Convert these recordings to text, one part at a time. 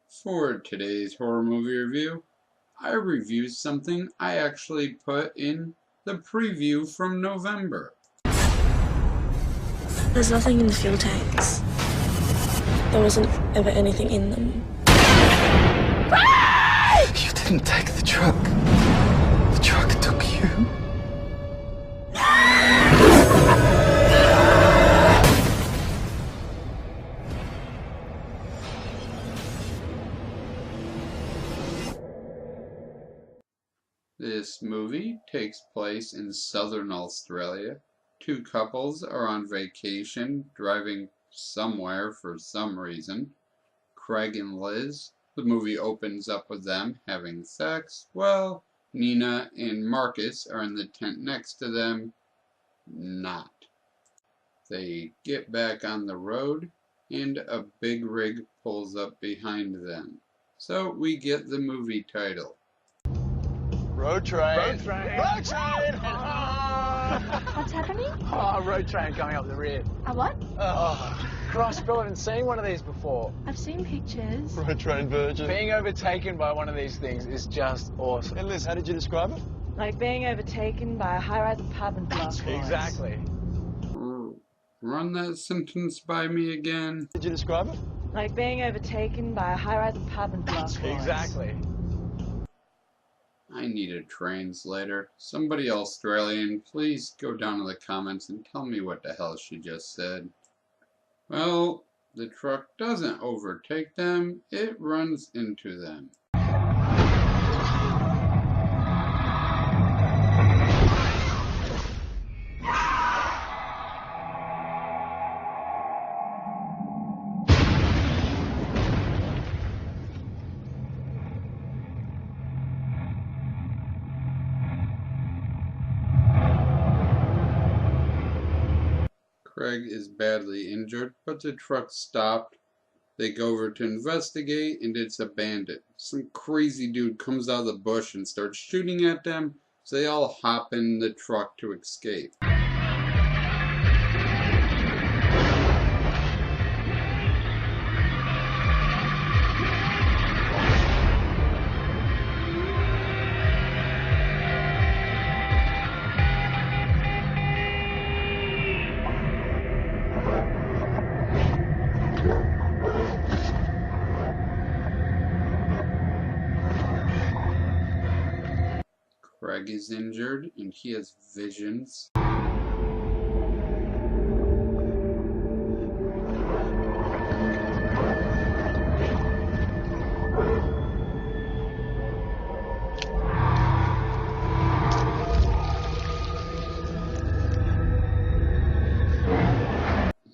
For today's horror movie review, I reviewed something I actually put in the preview from November. There's nothing in the fuel tanks. There wasn't ever anything in them. You didn't take the truck. The truck took you. This movie takes place in southern Australia. Two couples are on vacation, driving somewhere for some reason. Craig and Liz. The movie opens up with them having sex. Well, Nina and Marcus are in the tent next to them. Not. They get back on the road, and a big rig pulls up behind them. So we get the movie title. Road train. Road train. Road train. What's happening? Oh, road train coming up the rear. A what? Oh, Christ, Bill, I haven't seen one of these before. I've seen pictures. Road train virgin. Being overtaken by one of these things is just awesome. Hey, Liz, how did you describe it? Like being overtaken by a high-rise apartment block. Exactly. Run that sentence by me again. Did you describe it? Like being overtaken by a high-rise apartment block. Exactly. I need a translator. Somebody Australian, please go down in the comments and tell me what the hell she just said. Well, the truck doesn't overtake them, it runs into them. Craig is badly injured, but the truck stopped. They go over to investigate, and it's abandoned. Some crazy dude comes out of the bush and starts shooting at them, so they all hop in the truck to escape. Craig is injured, and he has visions.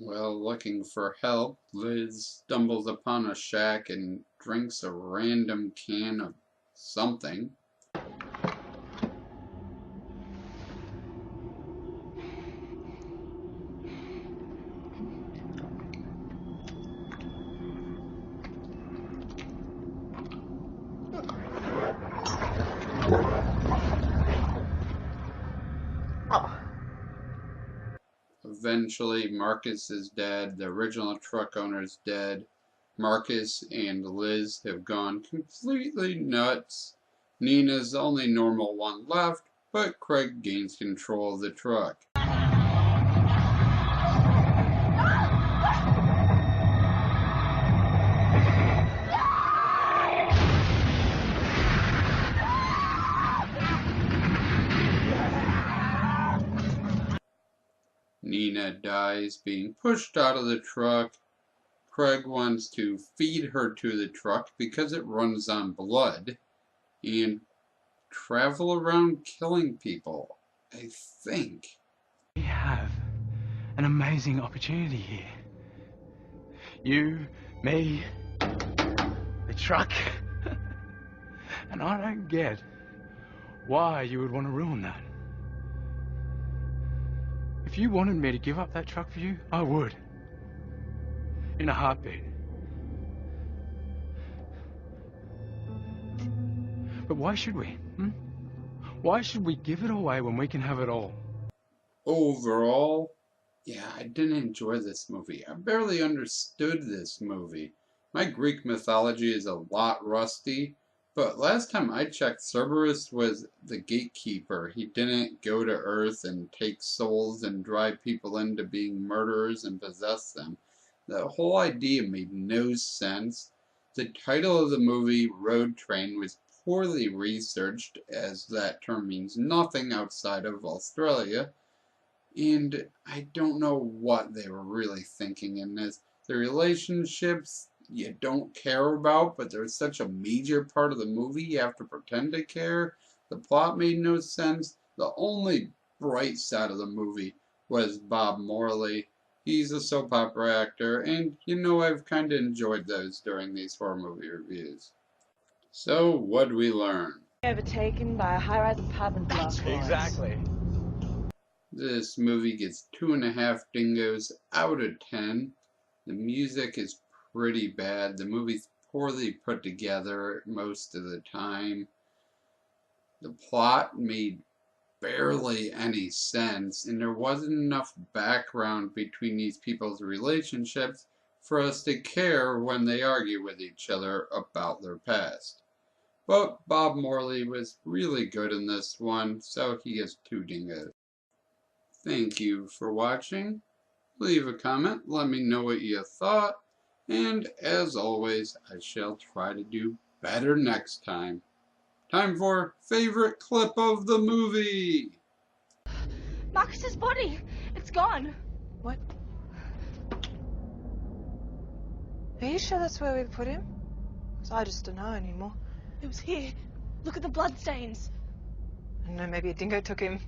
While looking for help, Liz stumbles upon a shack and drinks a random can of something. Eventually, Marcus is dead, the original truck owner is dead, Marcus and Liz have gone completely nuts. Nina's the only normal one left, but Craig gains control of the truck. Nina dies being pushed out of the truck. Craig wants to feed her to the truck because it runs on blood and travel around killing people, I think. We have an amazing opportunity here. You, me, the truck. And I don't get why you would want to ruin that. If you wanted me to give up that truck for you, I would. In a heartbeat. But why should we? Why should we give it away when we can have it all? Overall, yeah, I didn't enjoy this movie. I barely understood this movie. My Greek mythology is a lot rusty, but last time I checked, Cerberus was the gatekeeper. He didn't go to Earth and take souls and drive people into being murderers and possess them. The whole idea made no sense. The title of the movie, Road Train, was poorly researched, as that term means nothing outside of Australia, and I don't know what they were really thinking in this. The relationships you don't care about, but they're such a major part of the movie you have to pretend to care. The plot made no sense. The only bright side of the movie was Bob Morley. He's a soap opera actor, and you know I've kind of enjoyed those during these horror movie reviews. So, what'd we learn? Overtaken by a high-rise apartment block. Exactly. This movie gets 2.5 dingoes out of 10. The music is pretty bad. The movie's poorly put together most of the time. The plot made barely any sense, and there wasn't enough background between these people's relationships for us to care when they argue with each other about their past. But Bob Morley was really good in this one, so he gets 2 dingoes. Thank you for watching. Leave a comment, let me know what you thought, and as always, I shall try to do better next time. Time for favorite clip of the movie! Marcus's body! It's gone! What? Are you sure that's where we put him? 'Cause I just don't know anymore. It was here. Look at the bloodstains. I don't know, maybe a dingo took him.